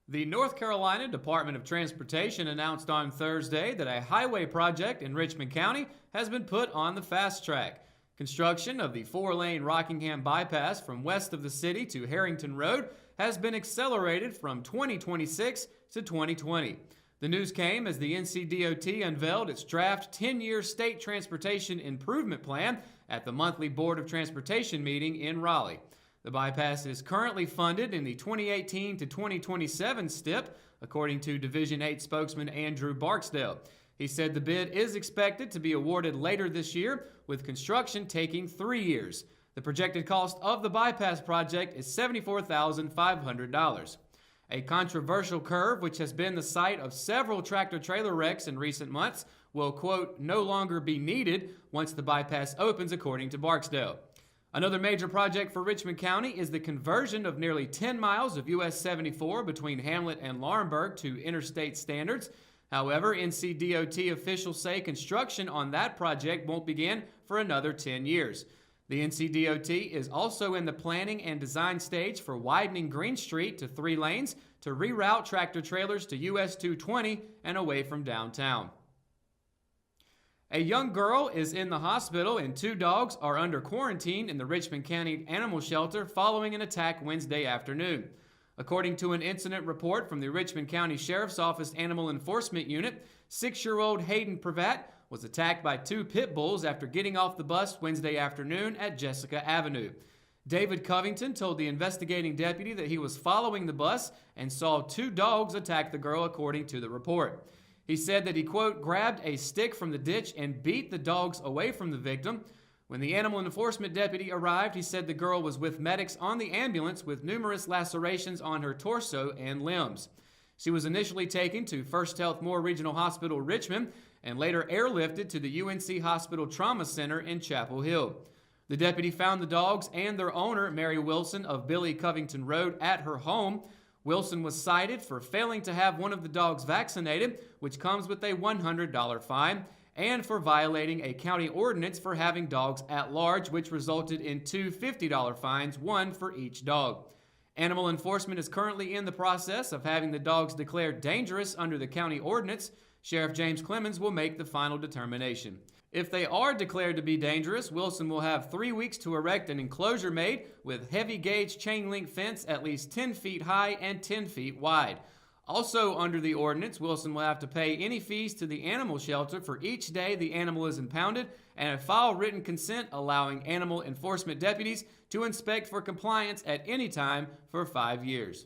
The North Carolina Department of Transportation announced on Thursday that a highway project in Richmond County has been put on the fast track. Construction of the 4-lane Rockingham bypass from west of the city to Harrington Road has been accelerated from 2026 to 2020. The news came as the NCDOT unveiled its draft 10-year state transportation improvement plan at the monthly Board of Transportation meeting in Raleigh. The bypass is currently funded in the 2018 to 2027 STIP, according to Division 8 spokesman Andrew Barksdale. He said the bid is expected to be awarded later this year, with construction taking 3 years. The projected cost of the bypass project is $74,500. A controversial curve, which has been the site of several tractor-trailer wrecks in recent months, will, quote, no longer be needed once the bypass opens, according to Barksdale. Another major project for Richmond County is the conversion of nearly 10 miles of US 74 between Hamlet and Laurinburg to interstate standards. However, NCDOT officials say construction on that project won't begin for another 10 years. The NCDOT is also in the planning and design stage for widening Green Street to 3 lanes to reroute tractor-trailers to US 220 and away from downtown. A young girl is in the hospital and 2 dogs are under quarantine in the Richmond County Animal Shelter following an attack Wednesday afternoon. According to an incident report from the Richmond County Sheriff's Office Animal Enforcement Unit, 6-year-old Hayden Pravat was attacked by 2 pit bulls after getting off the bus Wednesday afternoon at Jessica Avenue. David Covington told the investigating deputy that he was following the bus and saw 2 dogs attack the girl, according to the report. He said that he, quote, grabbed a stick from the ditch and beat the dogs away from the victim. When the animal enforcement deputy arrived, he said the girl was with medics on the ambulance with numerous lacerations on her torso and limbs. She was initially taken to First Health Moore Regional Hospital, Richmond, and later airlifted to the UNC Hospital Trauma Center in Chapel Hill. The deputy found the dogs and their owner, Mary Wilson of Billy Covington Road, at her home. Wilson was cited for failing to have one of the dogs vaccinated, which comes with a $100 fine, and for violating a county ordinance for having dogs at large, which resulted in 2 $50 fines, one for each dog. Animal enforcement is currently in the process of having the dogs declared dangerous under the county ordinance. Sheriff James Clemens will make the final determination. If they are declared to be dangerous, Wilson will have 3 weeks to erect an enclosure made with heavy gauge chain link fence at least 10 feet high and 10 feet wide. Also under the ordinance, Wilson will have to pay any fees to the animal shelter for each day the animal is impounded and file written consent allowing animal enforcement deputies to inspect for compliance at any time for 5 years.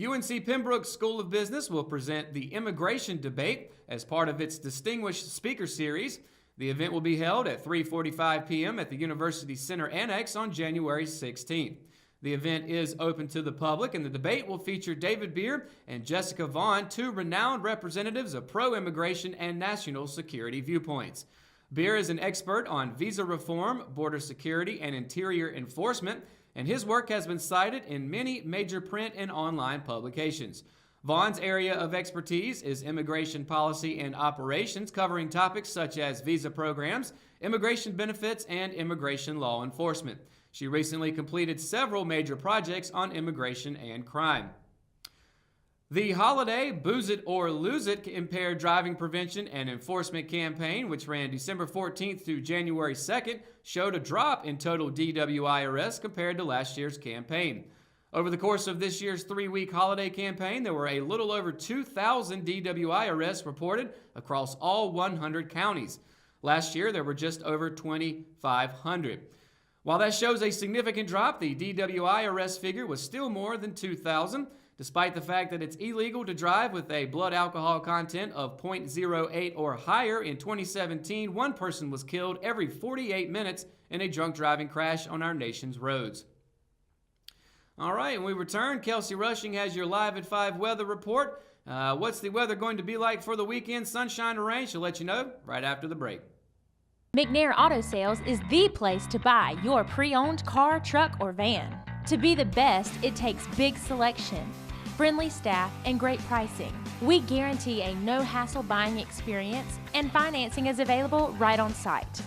UNC Pembroke School of Business will present the Immigration Debate as part of its Distinguished Speaker Series. The event will be held at 3:45 p.m. at the University Center Annex on January 16th. The event is open to the public, and the debate will feature David Beer and Jessica Vaughn, 2 renowned representatives of pro-immigration and national security viewpoints. Beer is an expert on visa reform, border security, and interior enforcement, and his work has been cited in many major print and online publications. Vaughn's area of expertise is immigration policy and operations, covering topics such as visa programs, immigration benefits, and immigration law enforcement. She recently completed several major projects on immigration and crime. The holiday Booze It or Lose It impaired driving prevention and enforcement campaign, which ran December 14th through January 2nd, showed a drop in total DWI arrests compared to last year's campaign. Over the course of this year's 3-week holiday campaign, there were a little over 2,000 DWI arrests reported across all 100 counties. Last year, there were just over 2,500. While that shows a significant drop, the DWI arrest figure was still more than 2,000. Despite the fact that it's illegal to drive with a blood alcohol content of 0.08 or higher, in 2017, 1 person was killed every 48 minutes in a drunk driving crash on our nation's roads. All right, when we return, Kelsey Rushing has your Live at 5 weather report. What's the weather going to be like for the weekend? Sunshine or rain? She'll let you know right after the break. McNair Auto Sales is the place to buy your pre-owned car, truck, or van. To be the best, it takes big selection, friendly staff, and great pricing. We guarantee a no-hassle buying experience, and financing is available right on site.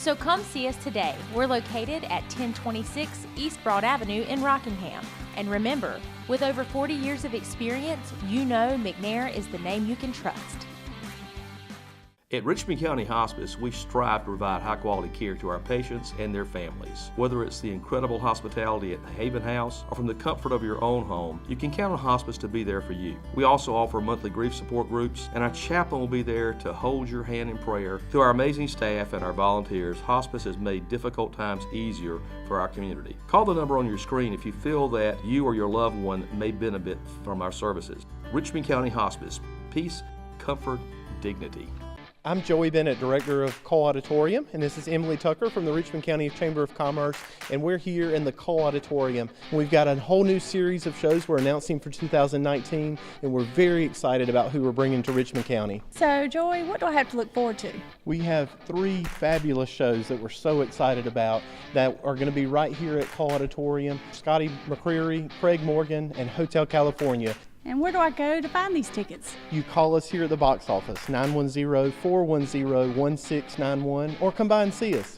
So come see us today. We're located at 1026 East Broad Avenue in Rockingham. And remember, with over 40 years of experience, you know McNair is the name you can trust. At Richmond County Hospice, we strive to provide high-quality care to our patients and their families. Whether it's the incredible hospitality at the Haven House or from the comfort of your own home, you can count on hospice to be there for you. We also offer monthly grief support groups, and our chaplain will be there to hold your hand in prayer. Through our amazing staff and our volunteers, hospice has made difficult times easier for our community. Call the number on your screen if you feel that you or your loved one may benefit from our services. Richmond County Hospice. Peace, comfort, dignity. I'm Joey Bennett, Director of Cole Auditorium, and this is Emily Tucker from the Richmond County Chamber of Commerce, and we're here in the Cole Auditorium. We've got a whole new series of shows we're announcing for 2019, and we're very excited about who we're bringing to Richmond County. So, Joey, what do I have to look forward to? We have 3 fabulous shows that we're so excited about that are going to be right here at Cole Auditorium. Scotty McCreery, Craig Morgan, and Hotel California. And where do I go to find these tickets? You call us here at the box office, 910-410-1691, or come by and see us.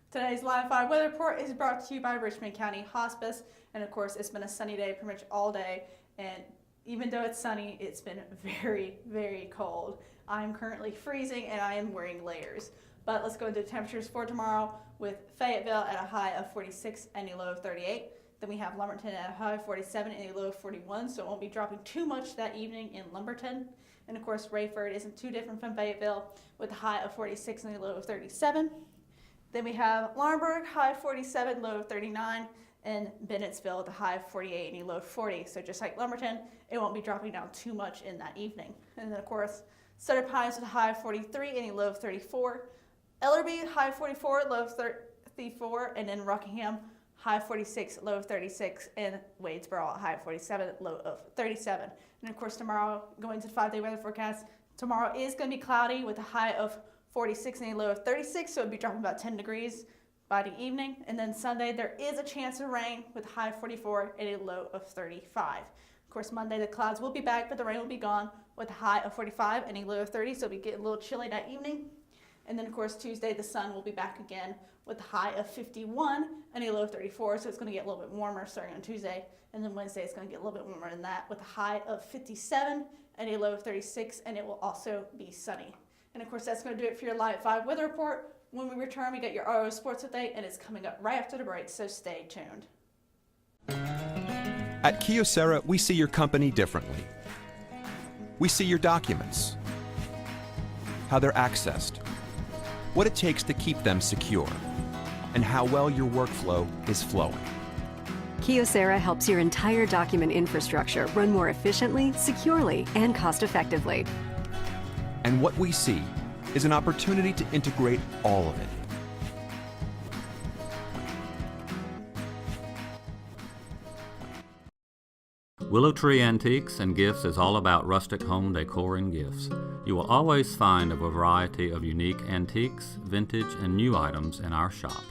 Today's Live 5 Weather Report is brought to you by Richmond County Hospice. And of course, it's been a sunny day pretty much all day. And even though it's sunny, it's been very, very cold. I'm currently freezing and I am wearing layers. But let's go into the temperatures for tomorrow with Fayetteville at a high of 46 and a low of 38. Then we have Lumberton at a high of 47 and a low of 41, so it won't be dropping too much that evening in Lumberton. And of course, Rayford isn't too different from Fayetteville with a high of 46 and a low of 37. Then we have Laurinburg, high of 47, low of 39, and Bennettsville at the high of 48 and a low of 40. So just like Lumberton, it won't be dropping down too much in that evening. And then of course, Sutter Pines with a high of 43 and a low of 34. Ellerbe, high of 44, low of 34, and then Rockingham, high of 46, low of 36, and Wadesboro, high of 47, low of 37. And of course, tomorrow, going to the 5-day weather forecast, tomorrow is going to be cloudy with a high of 46 and a low of 36, so it'll be dropping about 10 degrees by the evening. And then Sunday, there is a chance of rain with a high of 44 and a low of 35. Of course, Monday, the clouds will be back, but the rain will be gone with a high of 45 and a low of 30, so it'll be getting a little chilly that evening. And then, of course, Tuesday, the sun will be back again with a high of 51 and a low of 34, so it's going to get a little bit warmer starting on Tuesday. And then Wednesday, it's going to get a little bit warmer than that with a high of 57 and a low of 36, and it will also be sunny. And, of course, that's going to do it for your Live 5 weather report. When we return, we got your RO Sports Update, and it's coming up right after the break, so stay tuned. At Kyocera, we see your company differently. We see your documents, how they're accessed, what it takes to keep them secure, and how well your workflow is flowing. Kyocera helps your entire document infrastructure run more efficiently, securely, and cost-effectively. And what we see is an opportunity to integrate all of it. Willow Tree Antiques and Gifts is all about rustic home decor and gifts. You will always find a variety of unique antiques, vintage, and new items in our shop.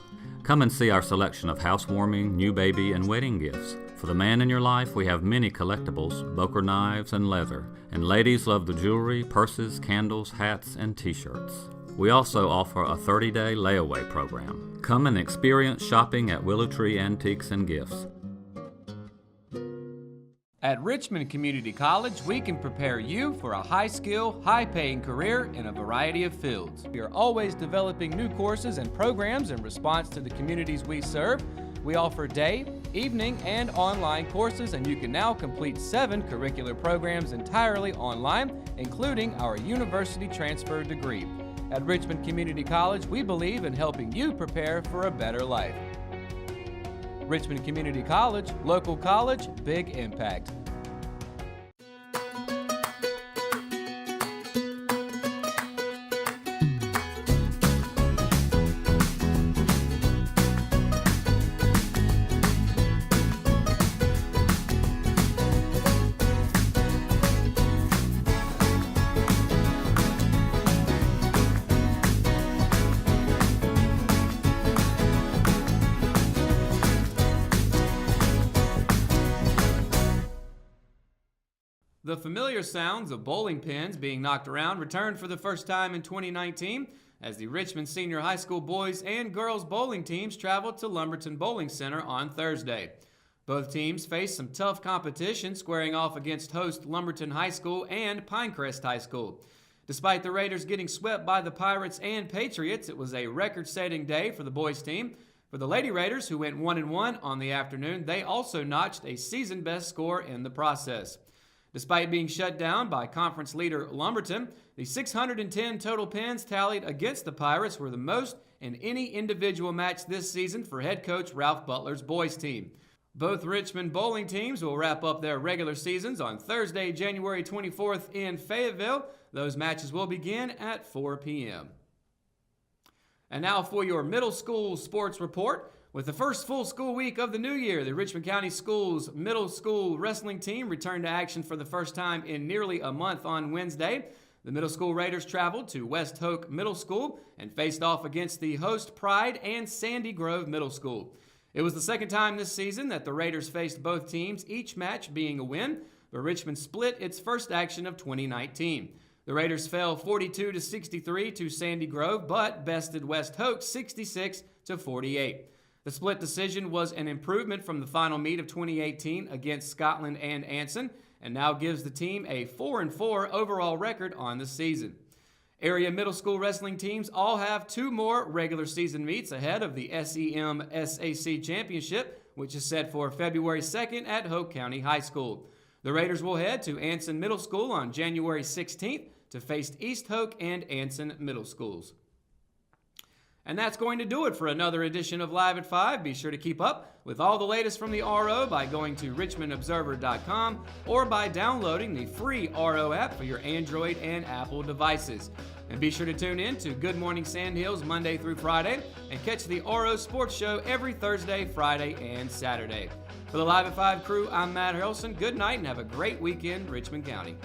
Come and see our selection of housewarming, new baby, and wedding gifts. For the man in your life, we have many collectibles, Boker knives, and leather. And ladies love the jewelry, purses, candles, hats, and t-shirts. We also offer a 30-day layaway program. Come and experience shopping at Willow Tree Antiques and Gifts. At Richmond Community College, we can prepare you for a high-skill, high-paying career in a variety of fields. We are always developing new courses and programs in response to the communities we serve. We offer day, evening, and online courses, and you can now complete 7 curricular programs entirely online, including our university transfer degree. At Richmond Community College, we believe in helping you prepare for a better life. Richmond Community College, local college, big impact. The familiar sounds of bowling pins being knocked around returned for the first time in 2019 as the Richmond Senior High School boys and girls bowling teams traveled to Lumberton Bowling Center on Thursday. Both teams faced some tough competition, squaring off against host Lumberton High School and Pinecrest High School. Despite the Raiders getting swept by the Pirates and Patriots, it was a record-setting day for the boys team. For the Lady Raiders, who went 1-1 on the afternoon, they also notched a season-best score in the process. Despite being shut down by conference leader Lumberton, the 610 total pins tallied against the Pirates were the most in any individual match this season for head coach Ralph Butler's boys team. Both Richmond bowling teams will wrap up their regular seasons on Thursday, January 24th in Fayetteville. Those matches will begin at 4 p.m. And now for your middle school sports report. With the first full school week of the new year, the Richmond County Schools middle school wrestling team returned to action for the first time in nearly a month on Wednesday. The middle school Raiders traveled to West Hoke Middle School and faced off against the host Pride and Sandy Grove Middle School. It was the second time this season that the Raiders faced both teams, each match being a win, but Richmond split its first action of 2019. The Raiders fell 42-63 to Sandy Grove, but bested West Hoke 66-48. The split decision was an improvement from the final meet of 2018 against Scotland and Anson, and now gives the team a 4-4 overall record on the season. Area middle school wrestling teams all have 2 more regular season meets ahead of the SEM SAC Championship, which is set for February 2nd at Hoke County High School. The Raiders will head to Anson Middle School on January 16th to face East Hoke and Anson Middle Schools. And that's going to do it for another edition of Live at 5. Be sure to keep up with all the latest from the RO by going to richmondobserver.com or by downloading the free RO app for your Android and Apple devices. And be sure to tune in to Good Morning Sand Hills Monday through Friday and catch the RO Sports Show every Thursday, Friday, and Saturday. For the Live at 5 crew, I'm Matt Harrelson. Good night and have a great weekend, Richmond County.